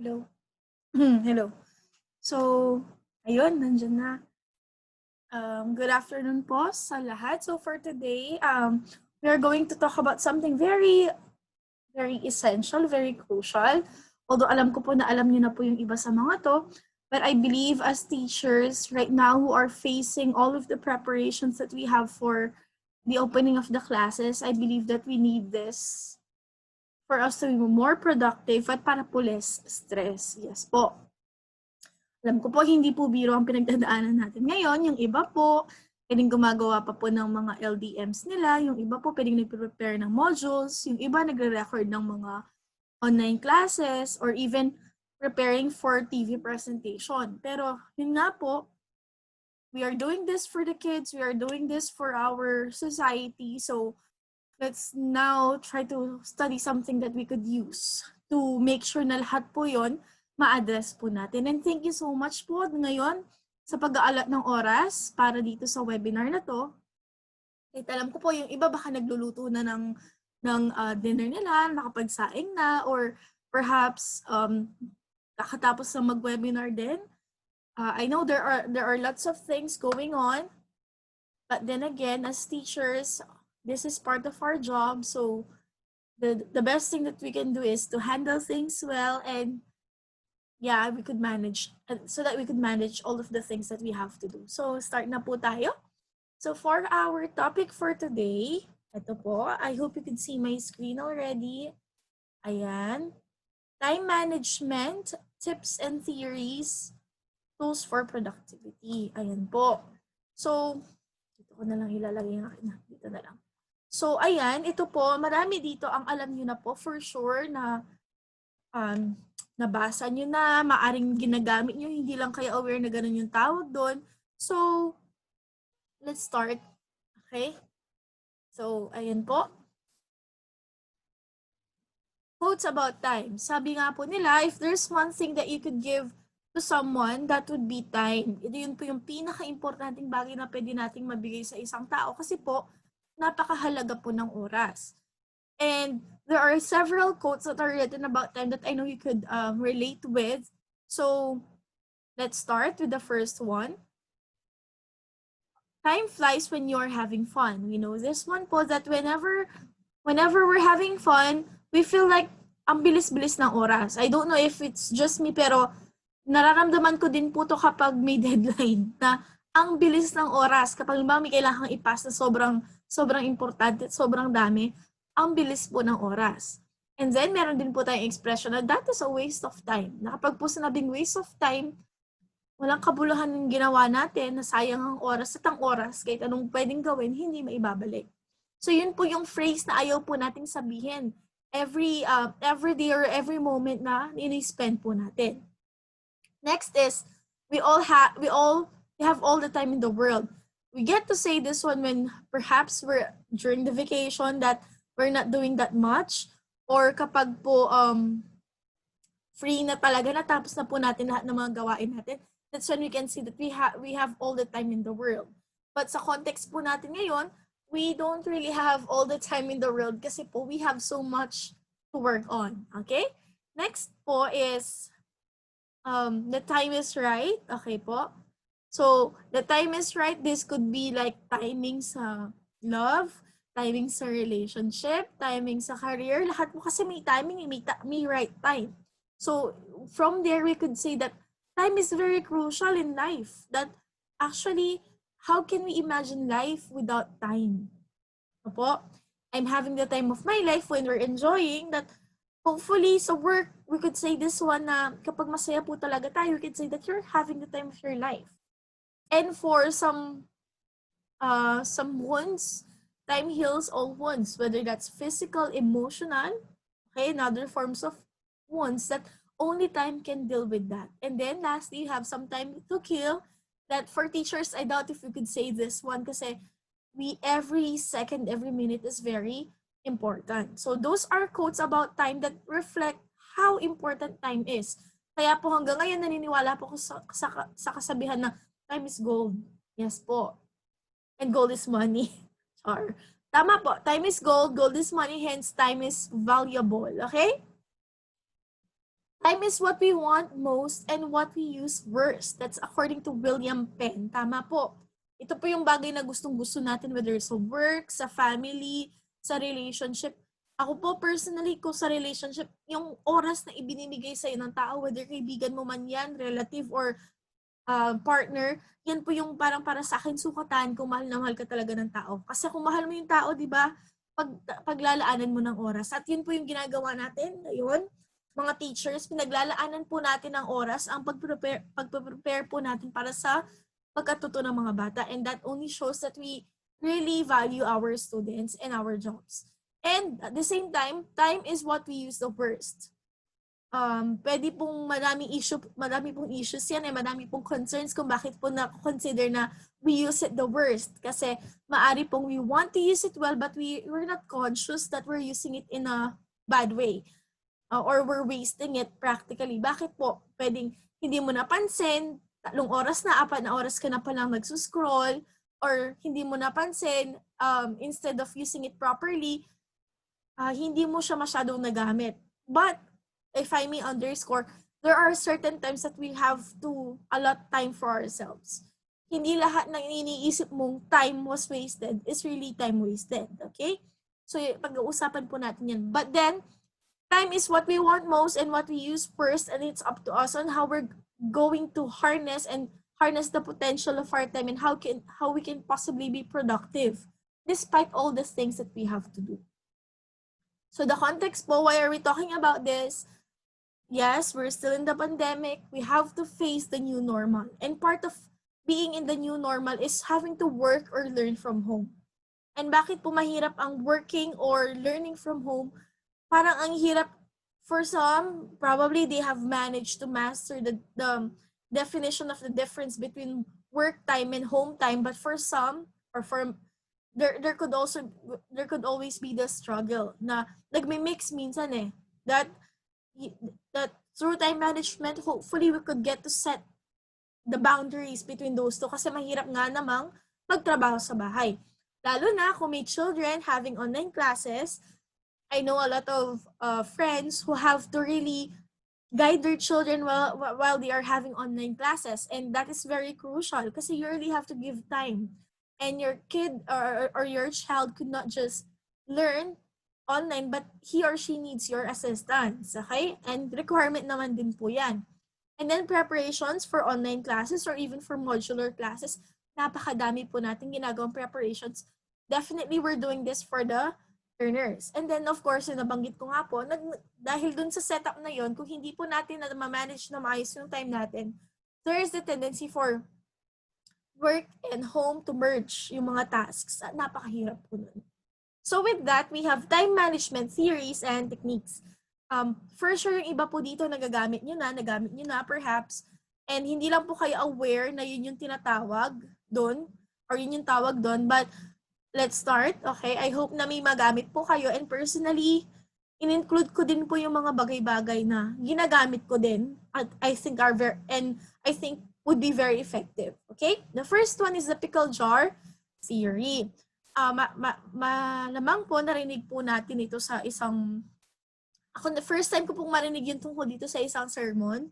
Hello. Hello. So, ayun, nandyan na. Good afternoon po sa lahat. So for today, we are going to talk about something very, very essential, very crucial. Although alam ko po na alam niyo na po yung iba sa mga to, but I believe as teachers right now who are facing all of the preparations that we have for the opening of the classes, I believe that we need this for us to be more productive at para po less stress. Yes po. Alam ko po, hindi po biro ang pinagdadaanan natin ngayon. Yung iba po, pwedeng gumagawa pa po ng mga LDMs nila. Yung iba po, pwedeng nagpe-prepare ng modules. Yung iba, nagre-record ng mga online classes or even preparing for TV presentation. Pero yun nga po, we are doing this for the kids. We are doing this for our society. So let's now try to study something that we could use to make sure na lahat po yon ma-address po natin. And thank you so much po ngayon sa pag-aalat ng oras para dito sa webinar na to. Kahit alam ko po yung iba baka nagluluto na ng dinner nila, nakapagsaing na, or perhaps kakatapos na mag-webinar din. I know there are lots of things going on, but then again, as teachers, this is part of our job. So the best thing that we can do is to handle things well, and yeah, we could manage so that we could manage all of the things that we have to do. So start na po tayo. So for our topic for today, ito po, I hope you can see my screen already. Ayan. Time management, tips and theories, tools for productivity. Ayan po. So, dito ko na lang ilalagay yung akin. Dito na lang. So, ayan, ito po, marami dito ang alam nyo na po for sure na nabasa nyo na, maaring ginagamit nyo, hindi lang kayo aware na ganun yung tawag doon. So, let's start. Okay? So, ayan po. Quotes about time. Sabi nga po nila, if there's one thing that you could give to someone, that would be time. Ito yun po yung pinaka-importanting bagay na pwede nating mabigay sa isang tao kasi po, napakahalaga po ng oras. And there are several quotes that are written about time that I know you could relate with. So let's start with the first one. Time flies when you're having fun. We know this one po that whenever we're having fun, we feel like ang bilis-bilis ng oras. I don't know if it's just me, pero nararamdaman ko din po to kapag may deadline na ang bilis ng oras. Kapag may kailangan i-pass na sobrang importante, sobrang dami, ang bilis po ng oras. And then, meron din po tayong expression na that is a waste of time. Na kapag po sinabing waste of time, walang kabuluhan ng ginawa natin, na sayang ang oras at ang oras, kahit anong pwedeng gawin, hindi maibabalik. So, yun po yung phrase na ayaw po nating sabihin every day or every moment na ini-spend po natin. Next is, we have all the time in the world. We get to say this one when perhaps we're during the vacation that we're not doing that much, or kapag po free na talaga, natapos na po natin lahat ng mga gawain natin. That's when we can see that we have all the time in the world. But sa context po natin ngayon, we don't really have all the time in the world kasi po we have so much to work on. Okay? Next po is the time is right. Okay po. So, the time is right. This could be like timing sa love, timing sa relationship, timing sa career. Lahat po kasi may timing, may right time. So, from there, we could say that time is very crucial in life. That actually, how can we imagine life without time? Opo, I'm having the time of my life when we're enjoying that. Hopefully, sa work, we could say this one na kapag masaya po talaga tayo, we could say that you're having the time of your life. And for some wounds, time heals all wounds, whether that's physical, emotional, okay, and other forms of wounds that only time can deal with that. And then lastly, you have some time to kill that for teachers, I doubt if we could say this one kasi every second, every minute is very important. So those are quotes about time that reflect how important time is. Kaya po hanggang ngayon naniniwala po ko sa kasabihan na time is gold. Yes po. And gold is money. Or, tama po. Time is gold. Gold is money. Hence, time is valuable. Okay? Time is what we want most and what we use worst. That's according to William Penn. Tama po. Ito po yung bagay na gustong-gusto natin, whether sa work, sa family, sa relationship. Ako po personally, ko sa relationship, yung oras na ibinibigay sa'yo ng tao, whether kaibigan mo man yan, relative, or partner, yan po yung parang para sa akin sukatan kung mahal na mahal ka talaga ng tao. Kasi kung mahal mo yung tao, di ba, paglalaanan mo ng oras. At yun po yung ginagawa natin ngayon. Mga teachers, pinaglalaanan po natin ng oras ang pag-prepare po natin para sa pagkatuto ng mga bata. And that only shows that we really value our students and our jobs. And at the same time is what we use the worst. Pwede pong madami pong issues yan, madami pong concerns kung bakit po na-consider na we use it the worst. Kasi maari pong we want to use it well, but we're not conscious that we're using it in a bad way. Or we're wasting it practically. Bakit po? Pwedeng hindi mo napansin, 3 oras na, 4 na oras ka na palang nagsuscroll, or hindi mo napansin, instead of using it properly, hindi mo siya masyadong nagamit. But, if I may underscore, there are certain times that we have to allot time for ourselves. Hindi lahat ng iniisip mong time was wasted is really time wasted. Okay? So, pag-uusapan po natin yan. But then, time is what we want most and what we use first, and it's up to us on how we're going to harness the potential of our time and how we can possibly be productive despite all the things that we have to do. So the context po, why are we talking about this? Yes, we're still in the pandemic. We have to face the new normal. And part of being in the new normal is having to work or learn from home. And bakit po mahirap ang working or learning from home? Parang ang hirap for some, probably they have managed to master the definition of the difference between work time and home time, but for some, or for there could always be the struggle na nagmi-mix minsan that through time management, hopefully we could get to set the boundaries between those two kasi mahirap nga namang magtrabaho sa bahay. Lalo na kung may children having online classes. I know a lot of friends who have to really guide their children while they are having online classes, and that is very crucial kasi you really have to give time, and your kid or your child could not just learn online, but he or she needs your assistance, okay? And requirement naman din po yan. And then preparations for online classes or even for modular classes, napakadami po natin ginagawang preparations. Definitely we're doing this for the learners. And then, of course, yung nabanggit ko nga po, dahil dun sa setup na yon, kung hindi po natin na ma-manage na maayos yung time natin, there is the tendency for work and home to merge yung mga tasks. At napakahirap po nun. So with that, we have time management theories and techniques. For sure, yung iba po dito nagamit nyo na perhaps, and hindi lang po kayo aware na yun yung tinatawag doon, or yun yung tawag doon, but let's start, okay? I hope na may magamit po kayo, and personally, in-include ko din po yung mga bagay-bagay na ginagamit ko din at I think would be very effective, okay? The first one is the Pickle Jar Theory. Malamang po narinig po natin ito sa isang, the first time ko pong marinig yung tungkol dito sa isang sermon,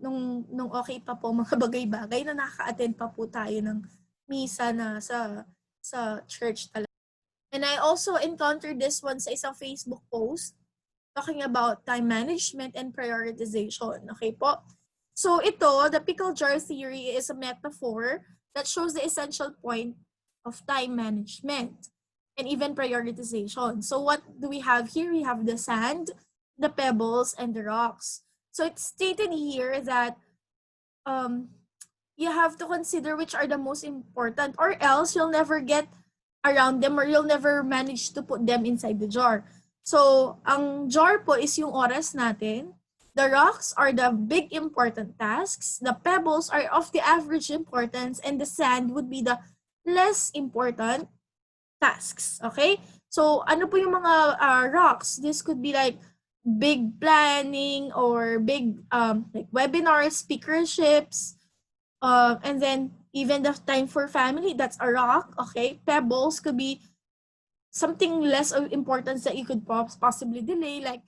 nung okay pa po mga bagay-bagay na nakaka-attend pa po tayo ng misa na sa church talaga. And I also encountered this one sa isang Facebook post talking about time management and prioritization. Okay po? So ito, the Pickle Jar Theory is a metaphor that shows the essential point of time management and even prioritization. So what do we have here? We have the sand, the pebbles, and the rocks. So it's stated here that you have to consider which are the most important, or else you'll never get around them or you'll never manage to put them inside the jar. So, ang jar po is yung oras natin. The rocks are the big important tasks. The pebbles are of the average importance, and the sand would be the less important tasks. Okay? So, ano po yung mga rocks? This could be like big planning or big like webinars, speakerships, and then even the time for family, that's a rock, okay? Pebbles could be something less of importance that you could possibly delay, like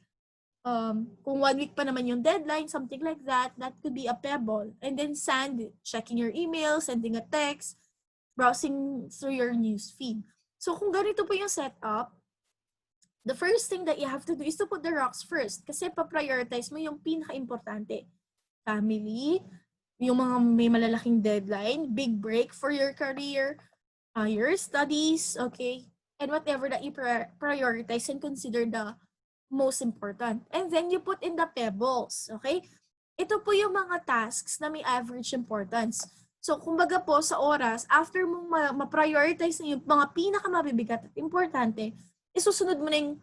Kung 1 week pa naman yung deadline, something like that, that could be a pebble. And then sand, checking your email, sending a text, browsing through your news feed. So kung ganito po yung setup, the first thing that you have to do is to put the rocks first kasi pa-prioritize mo yung pinaka-importante. Family, yung mga may malalaking deadline, big break for your career, your studies, okay? And whatever that you prioritize and consider the most important. And then you put in the pebbles, okay? Ito po yung mga tasks na may average importance. So, kumbaga po sa oras, after mong ma-prioritize na yung mga pinakamabibigat at importante, isusunod mo na yung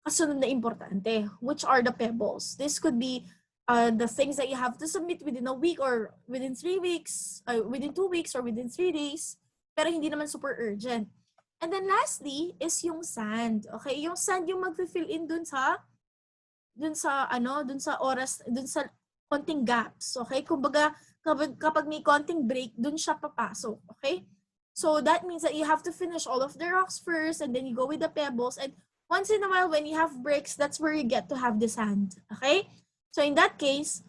kasunod na importante, which are the pebbles. This could be the things that you have to submit within a week or within 3 weeks, within 2 weeks or within 3 days, pero hindi naman super urgent. And then lastly is yung sand. Okay, yung sand yung mag-fill in dun sa oras, dun sa konting gaps. Okay, kumbaga kapag may konting break, dun siya papasok. Okay? So that means that you have to finish all of the rocks first and then you go with the pebbles, and once in a while when you have breaks, that's where you get to have the sand. Okay? So in that case,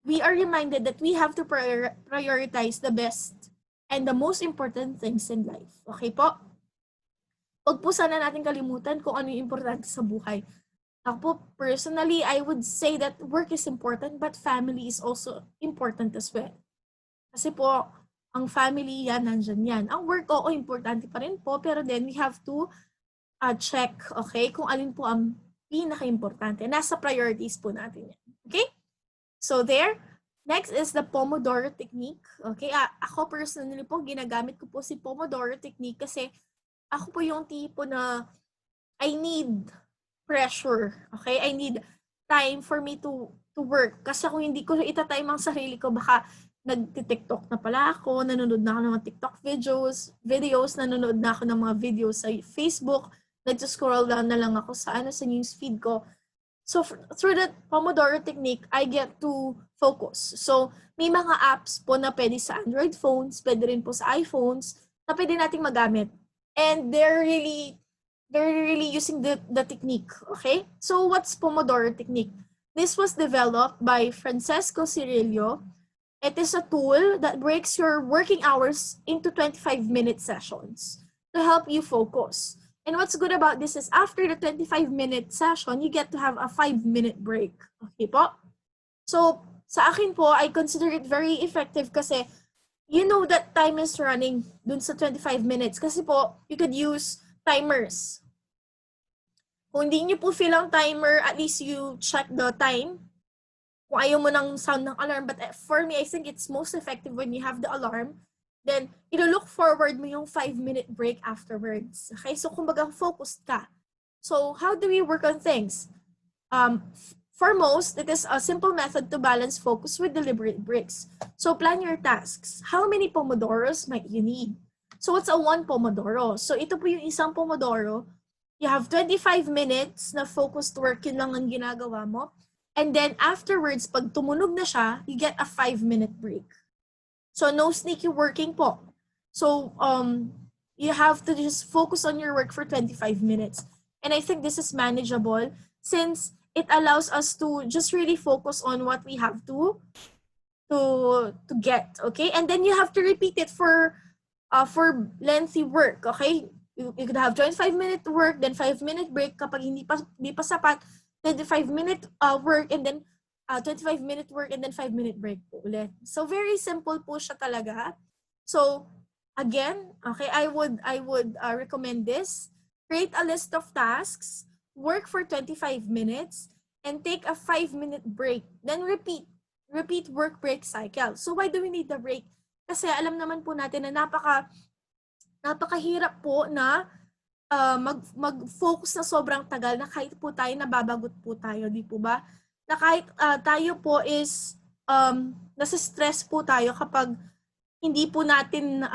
we are reminded that we have to prioritize the best and the most important things in life. Okay po? Huwag po sana natin kalimutan kung ano yung importante sa buhay. Ako po, personally, I would say that work is important, but family is also important as well. Kasi po, ang family yan, nandyan yan. Ang work, oo, importante pa rin po, pero then we have to check, okay, kung alin po ang pinaka-importante. Nasa priorities po natin yan. Okay? So there, next is the Pomodoro Technique. Okay, ako personally po, ginagamit ko po si Pomodoro Technique kasi ako po yung tipo na I need pressure. Okay? I need time for me to work. Kasi kung hindi ko itatime ang sarili ko, baka nag-TikTok na pala ako, nanonood na ako ng mga TikTok videos, nanonood na ako ng mga videos sa Facebook, nag-scroll down na lang ako sa news feed ko. So through the Pomodoro Technique, I get to focus. So may mga apps po na pwede sa Android phones, pwede rin po sa iPhones, na pwede nating magamit. And they're really using the technique, okay? So what's Pomodoro Technique? This was developed by Francesco Cirillo. It is a tool that breaks your working hours into 25-minute sessions to help you focus. And what's good about this is after the 25-minute session, you get to have a 5-minute break. Okay po? So sa akin po, I consider it very effective kasi you know that time is running dun sa 25 minutes. Kasi po, you could use timers. Kung hindi nyo po feel ang timer, at least you check the time. Kung ayaw mo ng sound ng alarm. But for me, I think it's most effective when you have the alarm. Then, ilo-look forward mo yung 5-minute break afterwards. Okay? So, kumbaga, focused ka. So, how do we work on things? For most, it is a simple method to balance focus with deliberate breaks. So, plan your tasks. How many Pomodoros might you need? So, what's a 1 Pomodoro? So, ito po yung isang Pomodoro. You have 25 minutes na focused work, yun lang ang ginagawa mo. And then afterwards, pag tumunog na siya, you get a 5-minute break. So no sneaky working po. So you have to just focus on your work for 25 minutes. And I think this is manageable since it allows us to just really focus on what we have to get, okay? And then you have to repeat it for lengthy work, okay? You could have 25-minute work, then 5-minute break. Kapag hindi pa sapat, 25-minute work, and then 25-minute work, and then 5-minute break po ulit. So very simple po siya talaga. So again, okay, I would recommend this. Create a list of tasks, work for 25 minutes, and take a 5-minute break. Then repeat work break cycle. So why do we need the break? Kasi alam naman po natin na napakahirap po na mag-focus na sobrang tagal na kahit po tayo nababagot po tayo, di po ba? Na kahit tayo po is nasa-stress po tayo kapag hindi po natin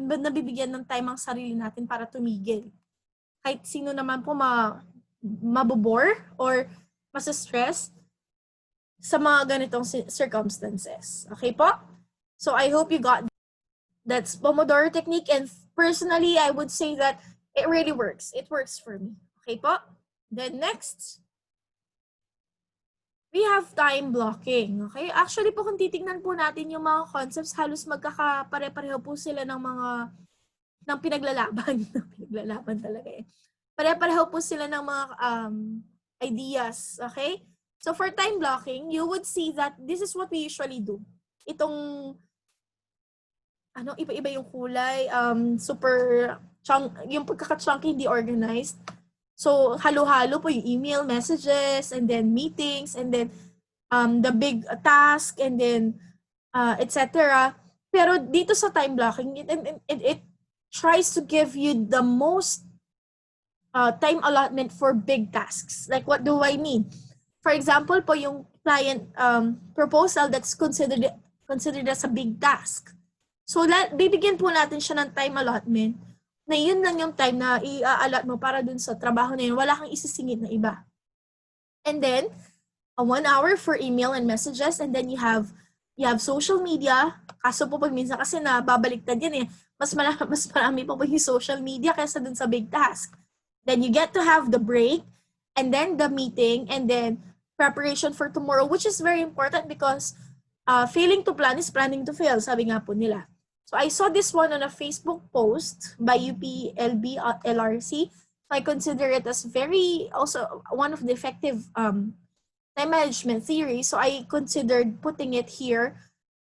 nabibigyan ng time ang sarili natin para tumigil. Kahit sino naman po mabobore or masa-stress sa mga ganitong circumstances. Okay po? So I hope you got that's Pomodoro Technique, and personally, I would say that it really works. It works for me. Okay po? Then next, we have time blocking. Okay? Actually po, kung titingnan po natin yung mga concepts, halos magkakapare-pareho po sila ng pinaglalaban. Pinaglalaban talaga eh. Pare-pareho po sila ng mga ideas. Okay? So for time blocking, you would see that this is what we usually do. Itong iba-iba yung kulay, super yung pagkaka-chunky, hindi organized. So halo-halo po yung email, messages, and then meetings, and then the big task, and then etc. Pero dito sa time blocking, it tries to give you the most time allotment for big tasks. Like, what do I mean? For example po, yung client proposal that's considered as a big task. So, bibigyan po natin siya ng time allotment na yun lang yung time na i-allot mo para dun sa trabaho na yun. Wala kang isisingit na iba. And then, 1 hour for email and messages, and then you have social media. Kaso po pag minsan kasi nababaliktad yan eh. Mas marami pa po yung social media kaysa dun sa big task. Then you get to have the break, and then the meeting, and then preparation for tomorrow, which is very important because failing to plan is planning to fail, sabi nga po nila. So I saw this one on a Facebook post by UPLB LRC. So I consider it as also one of the effective time management theory. So I considered putting it here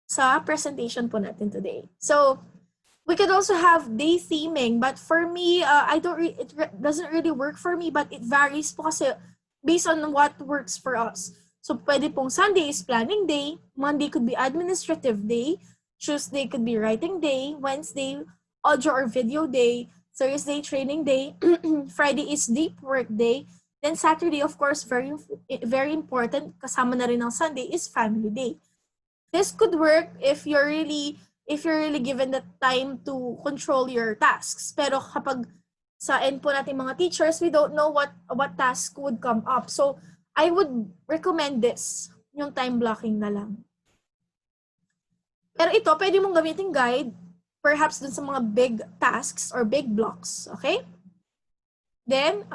sa presentation po natin today. So we could also have day theming, but for me, it doesn't really work for me, but it varies po kasi based on what works for us. So pwede pong Sunday is planning day, Monday could be administrative day, Tuesday could be writing day, Wednesday audio or video day, Thursday training day, Friday is deep work day, then Saturday, of course, very very important, kasama na rin ng Sunday, is family day. This could work if you're really given the time to control your tasks. Pero kapag sa end po natin mga teachers, we don't know what task would come up. So I would recommend this, yung time blocking na lang. Pero ito, pwede mong gamitin guide, perhaps dun sa mga big tasks or big blocks, okay? Then,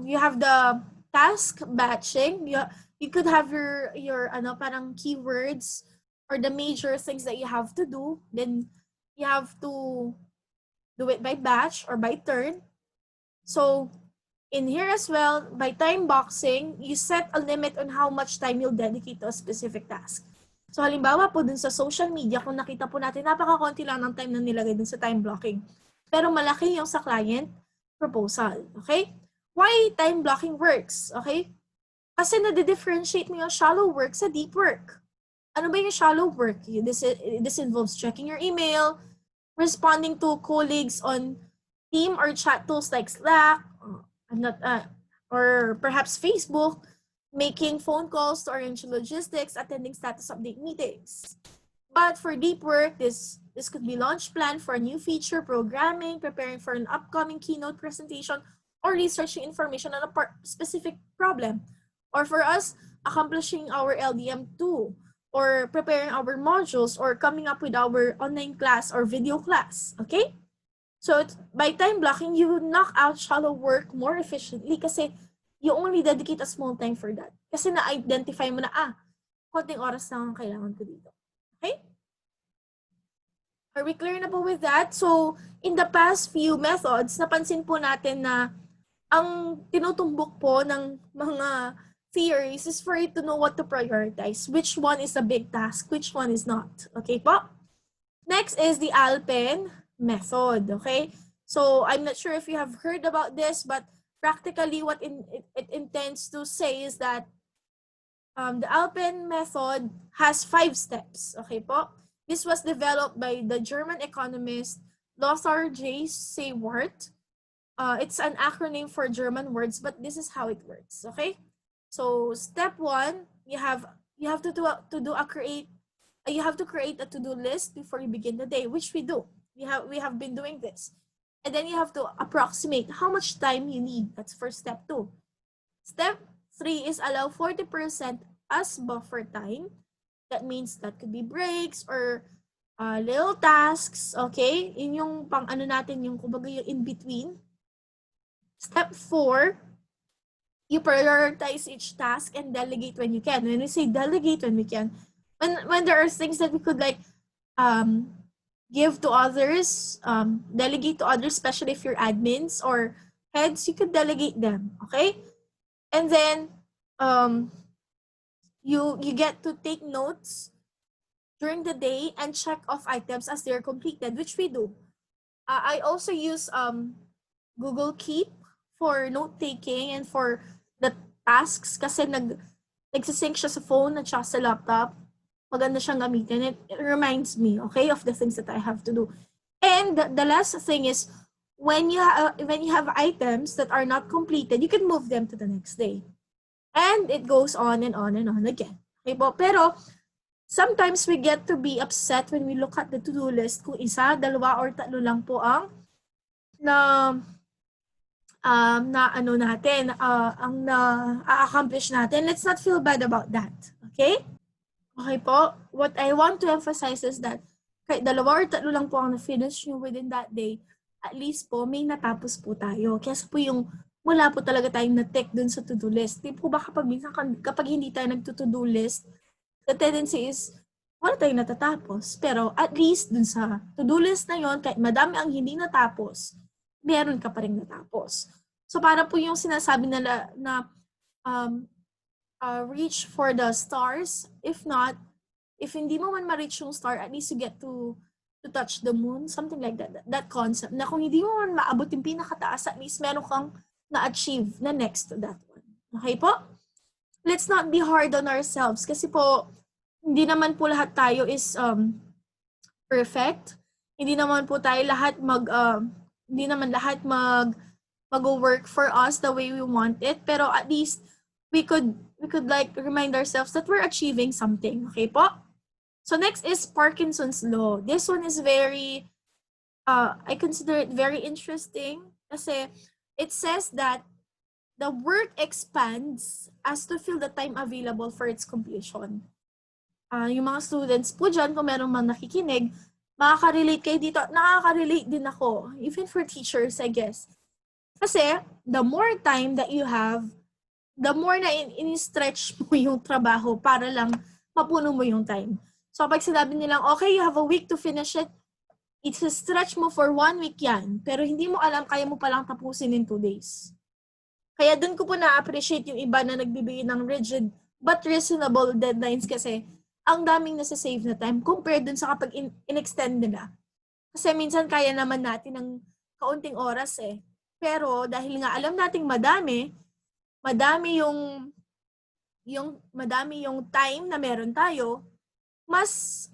you have the task batching. You could have your parang keywords or the major things that you have to do. Then, you have to do it by batch or by turn. So, in here as well, by time boxing, you set a limit on how much time you'll dedicate to a specific task. So halimbawa po dun sa social media, kung nakita po natin, napaka-konti lang ng time na nilagay dun sa time blocking. Pero malaki yung sa client proposal. Okay? Why time blocking works? Okay? Kasi nade-differentiate mo yung shallow work sa deep work. Ano ba yung shallow work? This involves checking your email, responding to colleagues on team or chat tools like Slack, or perhaps Facebook, making phone calls to arrange logistics, attending status update meetings. But for deep work, this could be launch plan for a new feature, programming, preparing for an upcoming keynote presentation, or researching information on a specific problem. Or for us, accomplishing our LDM2, or preparing our modules, or coming up with our online class or video class. Okay? So by time blocking, you knock out shallow work more efficiently kasi you only dedicate a small time for that. Kasi na-identify mo na, konting oras lang ang kailangan ko dito. Okay? Are we clear na po with that? So, in the past few methods, napansin po natin na ang tinutumbok po ng mga theories is for you to know what to prioritize. Which one is a big task, which one is not. Okay po? Next is the ALPEN Method. Okay? So, I'm not sure if you have heard about this, but practically what it intends to say is that the ALPEN method has 5 steps. Okay po? This was developed by the German economist Lothar J. Seward. It's an acronym for German words, but this is how it works. Okay? So step 1, you have to create a to-do list before you begin the day, which we do. We have been doing this. And then you have to approximate how much time you need. That's for step 2. Step 3 is allow 40% as buffer time. That means that could be breaks or little tasks. Okay? Yun yung natin, yung kumbaga yung in between. Step 4, you prioritize each task and delegate when you can. When we say delegate when we can, when there are things that we could like give to others, delegate to others, especially if you're admins or heads, you could delegate them, okay? And then you get to take notes during the day and check off items as they're completed, which we do. I also use Google Keep for note taking and for the tasks kasi nagsisync siya sa phone at sa laptop. Maganda siyang gamitin. It reminds me, okay, of the things that I have to do. And the last thing is, when you have items that are not completed, you can move them to the next day. And it goes on and on and on again. Okay po? Pero sometimes we get to be upset when we look at the to-do list kung isa, dalawa, or tatlo lang po ang ang na-accomplish natin. Let's not feel bad about that. Okay? Okay po? What I want to emphasize is that kahit dalawa or tatlo lang po ang na-finish nyo within that day, at least po may natapos po tayo. Kaya po yung wala po talaga tayong na-tick dun sa to-do list. Di po ba kapag hindi tayo nagto-to-do list, the tendency is wala tayong natatapos. Pero at least dun sa to-do list na yon, kahit madami ang hindi natapos, meron ka pa rin natapos. So para po yung sinasabi nila na reach for the stars. If not, if hindi mo man ma-reach yung star, at least you get to touch the moon, something like that. That concept na kung hindi mo man maabot yung pinakataas, at least meron kang na-achieve na next to that one. Okay po? Let's not be hard on ourselves kasi po hindi naman po lahat tayo is perfect. Hindi naman po tayo lahat hindi naman lahat mag-work for us the way we want it, pero at least we could like remind ourselves that we're achieving something. Okay po? So next is Parkinson's law. This one is very I consider it very interesting kasi it says that the work expands as to fill the time available for its completion. Yung mga students po dyan, kung merong mga nakikinig, makaka-relate kayo dito. Nakaka-relate din ako, even for teachers, I guess. Kasi, the more time that you have, the more na in-stretch mo yung trabaho para lang mapuno mo yung time. So, pag sinabi nilang, okay, you have a week to finish it, i-stretch mo for 1 week yan, pero hindi mo alam, kaya mo palang tapusin in 2 days. Kaya dun ko po na-appreciate yung iba na nagbibigay ng rigid but reasonable deadlines kasi ang daming nasa-save na time compared dun sa kapag in-extend nila. Kasi minsan kaya naman natin ng kaunting oras eh. Pero dahil nga alam nating madami yung time na meron tayo, mas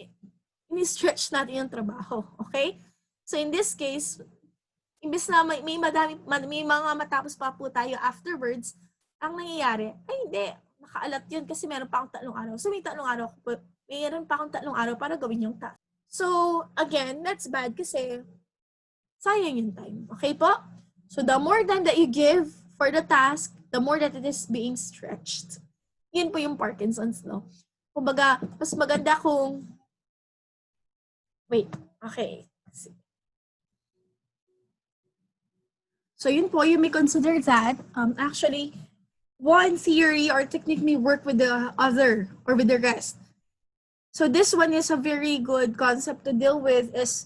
ini-stretch natin yung trabaho. Okay? So in this case, imbes na may mga matapos pa po tayo afterwards, ang nangyayari, ay hindi, nakaalat yun kasi meron pa akong 3 araw. So may 3 araw, mayroon pa akong 3 araw para gawin yung task. So again, that's bad kasi sayang yung time. Okay po? So the more time that you give for the task, the more that it is being stretched. Yun po yung Parkinson's law. Kumbaga, mas maganda kung okay. So yun po, you may consider that actually one theory or technique may work with the other or with the rest. So this one is a very good concept to deal with is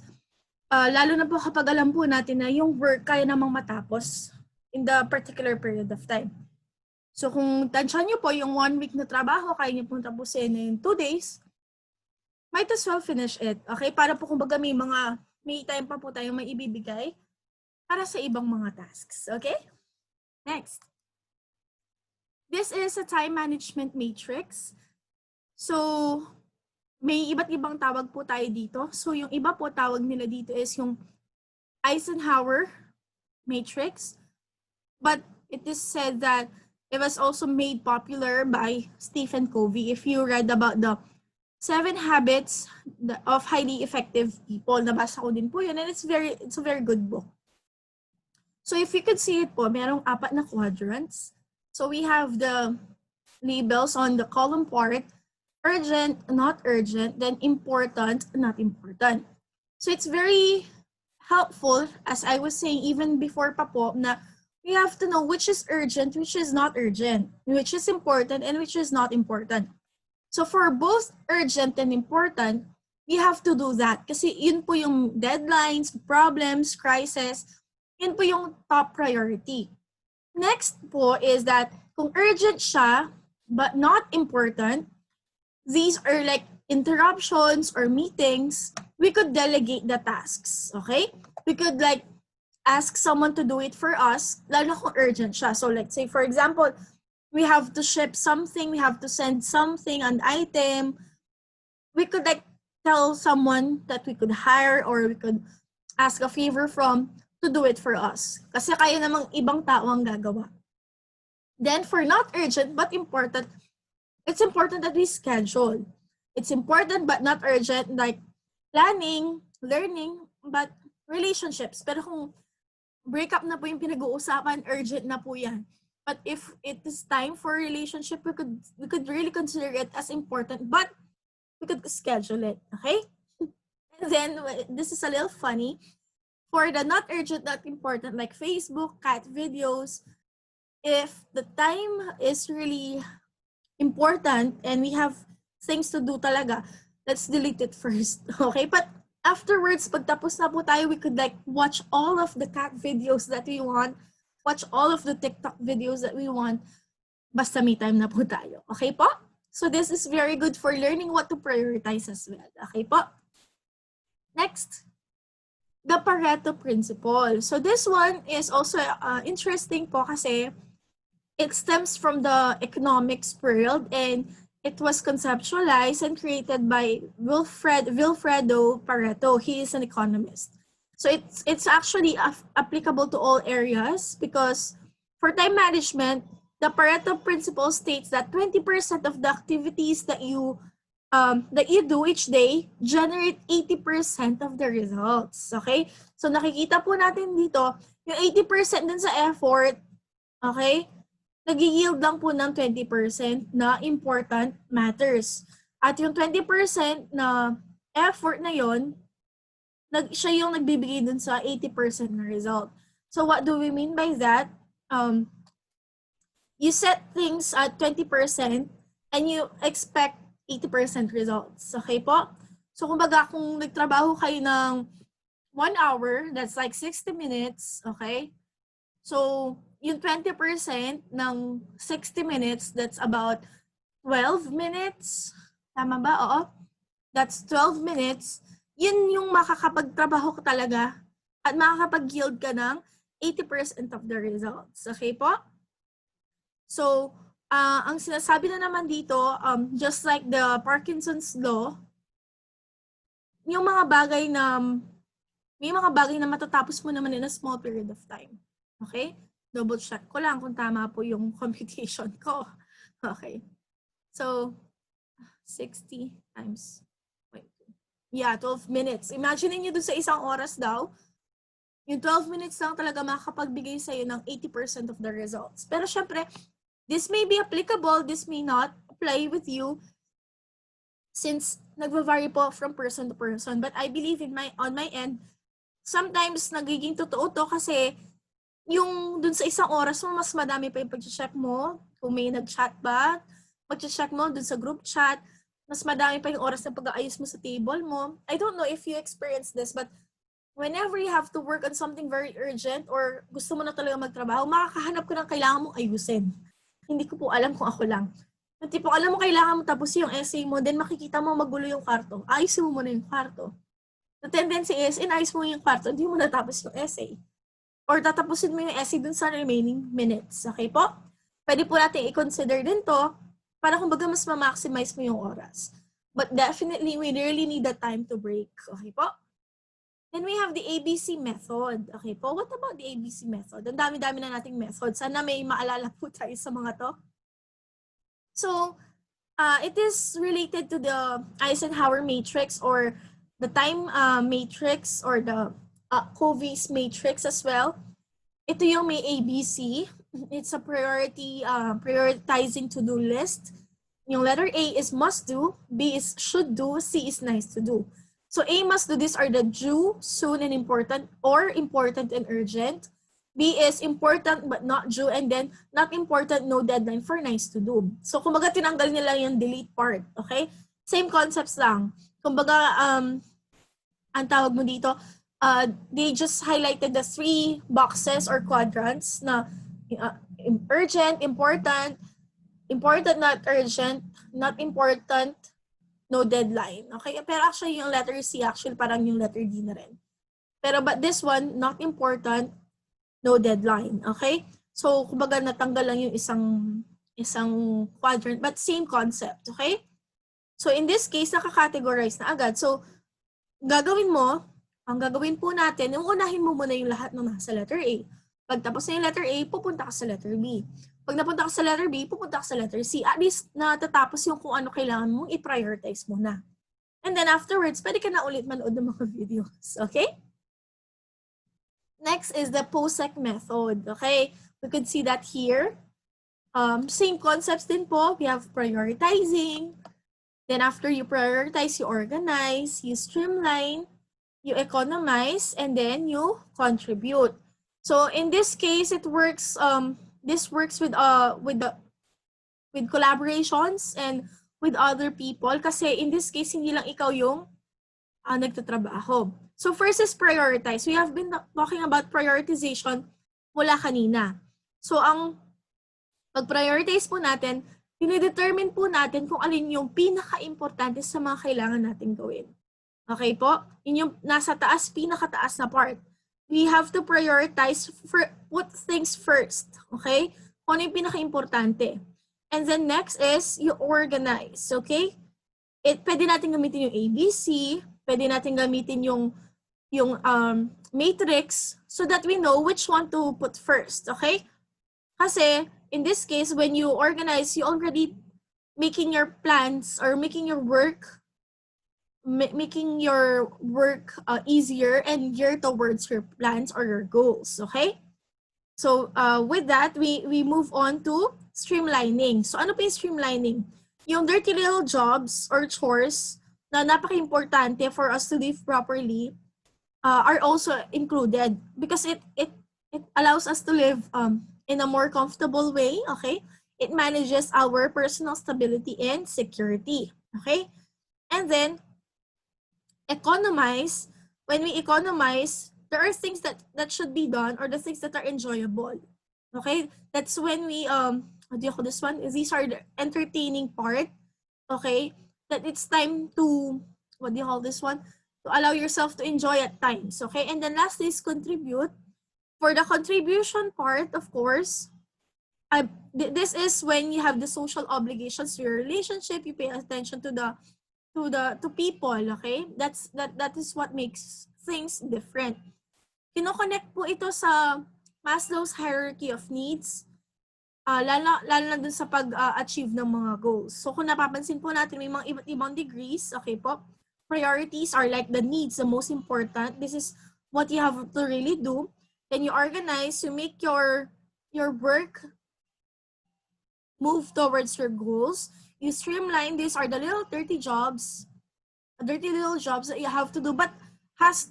lalo na po kapag alam po natin na yung work kaya namang matapos in the particular period of time. So kung tansya nyo po yung 1 week na trabaho, kaya nyo pong tapusin in 2 days, might as well finish it. Okay? Para po kumbaga may time pa po tayong may ibibigay para sa ibang mga tasks. Okay? Next. This is a time management matrix. So, may iba't ibang tawag po tayo dito. So, yung iba po tawag nila dito is yung Eisenhower matrix. But it is said that it was also made popular by Stephen Covey. If you read about the 7 Habits of Highly Effective People, nabasa ko din po yun. And it's a very good book. So if you could see it po, merong 4 na quadrants. So we have the labels on the column part, urgent, not urgent, then important, not important. So it's very helpful, as I was saying even before pa po, na we have to know which is urgent, which is not urgent, which is important, and which is not important. So for both urgent and important, we have to do that. Kasi yun po yung deadlines, problems, crisis, yun po yung top priority. Next po is that kung urgent siya, but not important, these are like interruptions or meetings, we could delegate the tasks, okay? We could like ask someone to do it for us, lalo kung urgent siya. So let's say, for example, we have to ship something, we have to send something, an item, we could like tell someone that we could hire or we could ask a favor from to do it for us. Kasi kaya namang ibang tao ang gagawa. Then for not urgent but important, it's important that we schedule. It's important but not urgent, like planning, learning, but relationships. Pero kung breakup na po yung pinag-uusapan, urgent na po yan. But if it is time for a relationship, we could really consider it as important, but we could schedule it, okay? And then, this is a little funny. For the not urgent, not important, like Facebook, cat videos, if the time is really important and we have things to do talaga, let's delete it first, okay? But afterwards, pag tapos na po tayo, we could like watch all of the cat videos that we want, watch all of the TikTok videos that we want, basta may time na po tayo. Okay po? So this is very good for learning what to prioritize as well. Okay po? Next, the Pareto Principle. So this one is also interesting po kasi it stems from the economics world and it was conceptualized and created by Wilfredo Pareto. He is an economist. So it's actually applicable to all areas because for time management, the Pareto Principle states that 20% of the activities that you do each day generate 80% of the results. Okay? So nakikita po natin dito, yung 80% dun sa effort, okay? Nag-yield lang po ng 20% na important matters. At yung 20% na effort na yon, siya yung nagbibigay dun sa 80% na result. So what do we mean by that? You set things at 20% and you expect 80% results. Okay po? So kumbaga kung nagtrabaho kayo ng 1 hour, that's like 60 minutes, okay? So yung 20% ng 60 minutes, that's about 12 minutes. Tama ba? Oo. That's 12 minutes. Yun yung makakapagtrabaho ka talaga at makakapag-yield ka ng 80% of the results. Okay po? So, ang sinasabi na naman dito, just like the Parkinson's law, yung mga bagay na, may mga bagay na matatapos mo naman in a small period of time. Okay? Double check ko lang kung tama po yung computation ko. Okay. So, 60 times 0.2. Yeah, 12 minutes. Imagine niyo dun sa isang oras daw, yung 12 minutes lang talaga makakapagbigay sa'yo ng 80% of the results. Pero syempre, this may be applicable, this may not apply with you since nagva-vary po from person to person. But I believe on my end, sometimes nagiging totoo to kasi yung dun sa isang oras mo, mas madami pa yung pag-check mo. Kung may nag-chat ba, pag-check mo dun sa group chat, mas madami pa yung oras na pag-aayos mo sa table mo. I don't know if you experience this, but whenever you have to work on something very urgent or gusto mo na talaga magtrabaho, makakahanap ka ng kailangan mong ayusin. Hindi ko po alam kung ako lang. Yung tipo, alam mo kailangan mo tapusin yung essay mo, then makikita mo magulo yung kwarto. Ayusin mo muna yung kwarto. The tendency is, inayos mo yung kwarto, hindi mo natapos yung essay. Or tatapusin mo yung essay dun sa remaining minutes. Okay po? Pwede po natin i-consider din to para kumbaga mas ma-maximize mo yung oras. But definitely, we really need the time to break. Okay po? Then we have the ABC method. Okay po? What about the ABC method? Ang dami-dami na nating method. Sana may maalala po tayo sa mga to. So, it is related to the Eisenhower matrix or the time matrix or the Covey's matrix as well. Ito yung may ABC. It's a prioritizing to-do list. Yung letter A is must do, B is should do, C is nice to do. So A must do, these are the due, soon, and important, or important and urgent. B is important but not due, and then not important, no deadline for nice to do. So kumbaga tinanggal nila yung delete part, okay? Same concepts lang. Kumbaga ang tawag mo dito, they just highlighted the 3 boxes or quadrants na urgent, important, important, not urgent, not important, no deadline. Okay? Pero actually yung letter C actually parang yung letter D na rin. Pero but this one, not important, no deadline. Okay? So, kumbaga natanggal lang yung isang quadrant, but same concept. Okay? So, in this case, nakakategorize na agad. So, ang gagawin po natin, yung unahin mo muna yung lahat ng nasa letter A. Pag tapos na yung letter A, pupunta ka sa letter B. Pag napunta ka sa letter B, pupunta ka sa letter C. At least, natatapos yung kung ano kailangan mong i-prioritize muna. And then afterwards, pwede ka na ulit manood ng mga videos. Okay? Next is the POSEC method. Okay? We could see that here. Same concepts din po. We have prioritizing. Then after you prioritize, you organize, you streamline, you economize, and then you contribute. So in this case, it works. This works with collaborations and with other people. Kasi in this case, hindi lang ikaw yung nagtatrabaho. So first is prioritize. We have been talking about prioritization mula kanina. So ang pag-prioritize po natin, dinidetermine po natin kung alin yung pinaka-importante sa mga kailangan natin gawin. Okay po? Yun yung nasa taas, pinaka-taas na part. We have to prioritize, put things first. Okay? Kung ano yung pinaka-importante. And then next is you organize. Okay? Pwede natin gamitin yung ABC, pwede natin gamitin yung matrix so that we know which one to put first. Okay? Kasi, in this case, when you organize, you already making your plans or making your work easier and geared towards your plans or your goals. Okay? So, with that, we move on to streamlining. So, ano po yung streamlining? Yung dirty little jobs or chores na napaka-importante for us to live properly are also included because it allows us to live in a more comfortable way, okay? It manages our personal stability and security, okay? And then, economize. When we economize, there are things that should be done or the things that are enjoyable, okay? That's when we, what do you call this one? These are the entertaining part, okay? That it's time to, what do you call this one? To allow yourself to enjoy at times, okay? And then lastly is contribute. For the contribution part, of course, this is when you have the social obligations to your relationship. You pay attention to people. Okay, that is what makes things different. Kino-connect po ito sa Maslow's hierarchy of needs. Lalo na dun sa pag-achieve ng mga goals. So kung napapansin po natin, may mga iba't ibang degrees. Okay po, priorities are like the needs, the most important. This is what you have to really do. Then you organize, you make your work move towards your goals. You streamline. These are the little dirty little jobs that you have to do, but has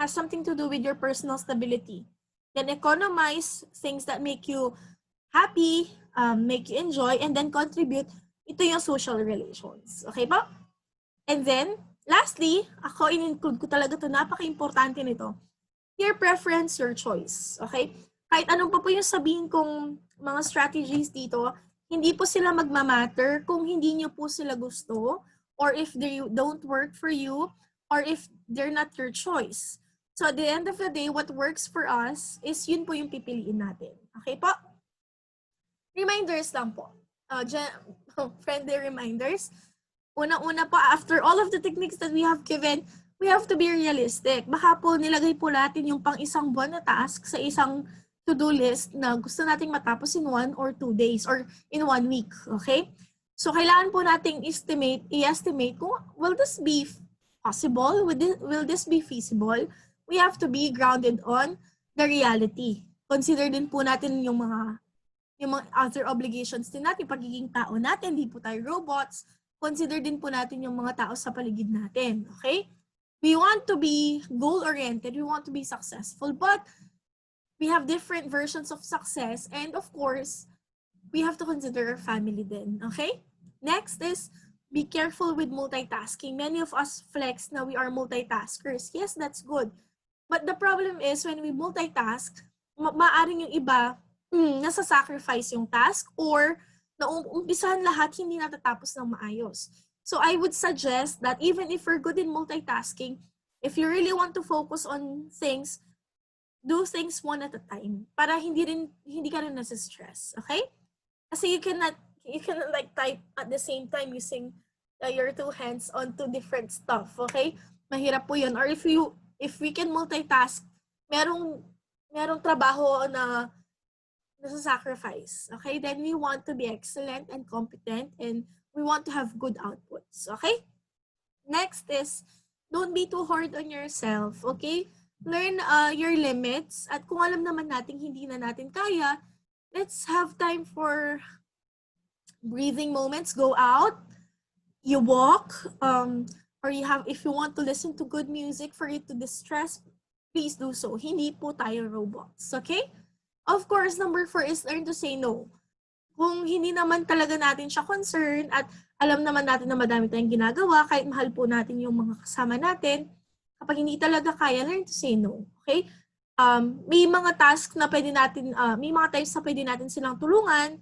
something to do with your personal stability. Then economize things that make you happy, make you enjoy, and then contribute. Ito yung social relations. Okay ba? And then, lastly, ako in-include ko talaga ito, napaka-importante nito. Your preference, your choice. Okay? Kahit anong pa po yung sabihin kong mga strategies dito, hindi po sila magmamatter kung hindi nyo po sila gusto or if they don't work for you or if they're not your choice. So at the end of the day, what works for us is yun po yung pipiliin natin. Okay po? Reminders lang po. Friendly reminders. Una-una po, after all of the techniques that we have given, we have to be realistic. Baka po nilagay po natin yung pang isang buwan na task sa isang to-do list na gusto nating matapos in 1 or 2 days or in 1 week. Okay? So, kailangan po nating i-estimate kung will this be possible? Will this be feasible? We have to be grounded on the reality. Consider din po natin yung mga other obligations din natin, pagiging tao natin, hindi po tayo robots. Consider din po natin yung mga tao sa paligid natin. Okay? We want to be goal-oriented. We want to be successful. But we have different versions of success, and of course, we have to consider our family then, okay? Next is, be careful with multitasking. Many of us flex na we are multitaskers. Yes, that's good. But the problem is, when we multitask, maaring yung iba, nasa-sacrifice yung task, or naumpisahan lahat, hindi natatapos ng maayos. So I would suggest that even if we're good in multitasking, if you really want to focus on things, do things one at a time para hindi ka rin nasa-stress, okay? Kasi you cannot like type at the same time using your two hands on two different stuff, okay? Mahirap po 'yun. Or if we can multitask, merong trabaho na nasa-sacrifice, okay? Then we want to be excellent and competent, and we want to have good outputs, okay? Next is, don't be too hard on yourself, okay? Learn your limits, at kung alam naman natin hindi na natin kaya, let's have time for breathing moments. Go out, you walk, or if you want to listen to good music for you to distress, please do so. Hindi po tayo robots, okay? Of course, number 4 is learn to say no. Kung hindi naman talaga natin siya concern at alam naman natin na madami tayong ginagawa, kahit mahal po natin yung mga kasama natin, kapag hindi talaga kaya, learn to say no. Okay? May mga tasks na pwede natin, may mga times na pwede natin silang tulungan,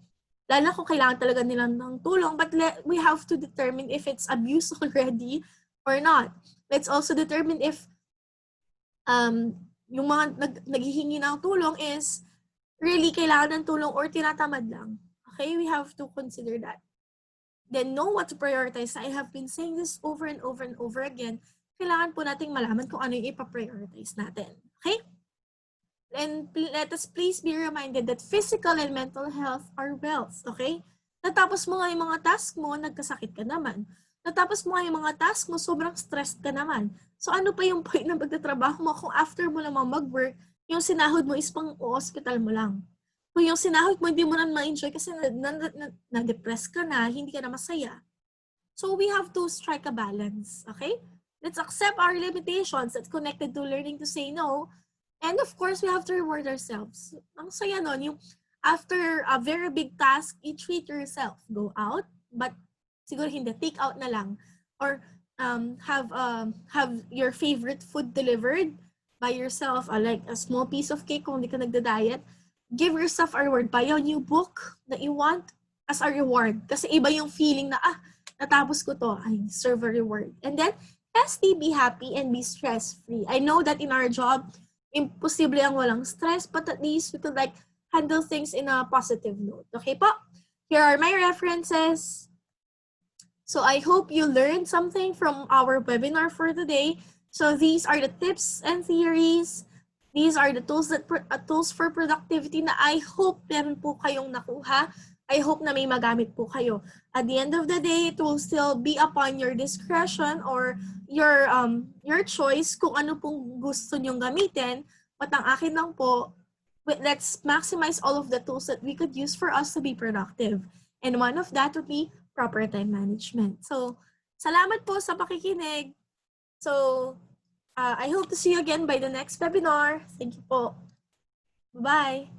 lalo na kung kailangan talaga nilang ng tulong, but we have to determine if it's abuse already or not. Let's also determine if yung mga naghihingi ng tulong is really kailangan ng tulong or tinatamad lang. Okay? We have to consider that. Then know what to prioritize. I have been saying this over and over and over again. Kailangan po nating malaman kung ano yung ipa-prioritize natin. Okay? And let us please be reminded that physical and mental health are wealth. Okay? Natapos mo nga yung mga task mo, nagkasakit ka naman. Natapos mo nga yung mga task mo, sobrang stressed ka naman. So ano pa yung point ng pagtatrabaho mo kung after mo lamang mag-work, yung sinahod mo is pang hospital mo lang. Kung yung sinahod mo, hindi mo na ma-enjoy kasi na-depress ka na, hindi ka na masaya. So we have to strike a balance. Okay? Let's accept our limitations that's connected to learning to say no. And of course, we have to reward ourselves. Ang saya nun, yung after a very big task, you treat yourself. Go out, but siguro hindi, take out na lang. Or have your favorite food delivered by yourself, like a small piece of cake kung hindi ka nagda-diet. Give yourself a reward. Buy a new book that you want as a reward. Kasi iba yung feeling na, natapos ko to, I deserve a reward. And then, lastly, be happy and be stress-free. I know that in our job, imposible ang walang stress, but at least we could like handle things in a positive note. Okay po? Here are my references. So I hope you learned something from our webinar for today. So these are the tips and theories. These are the tools for productivity na I hope meron po kayong nakuha. I hope na may magamit po kayo. At the end of the day, it will still be upon your discretion or your choice kung ano pong gusto nyong gamitin. But ang akin lang po, let's maximize all of the tools that we could use for us to be productive. And one of that would be proper time management. So, salamat po sa pakikinig. So, I hope to see you again by the next webinar. Thank you po. Bye.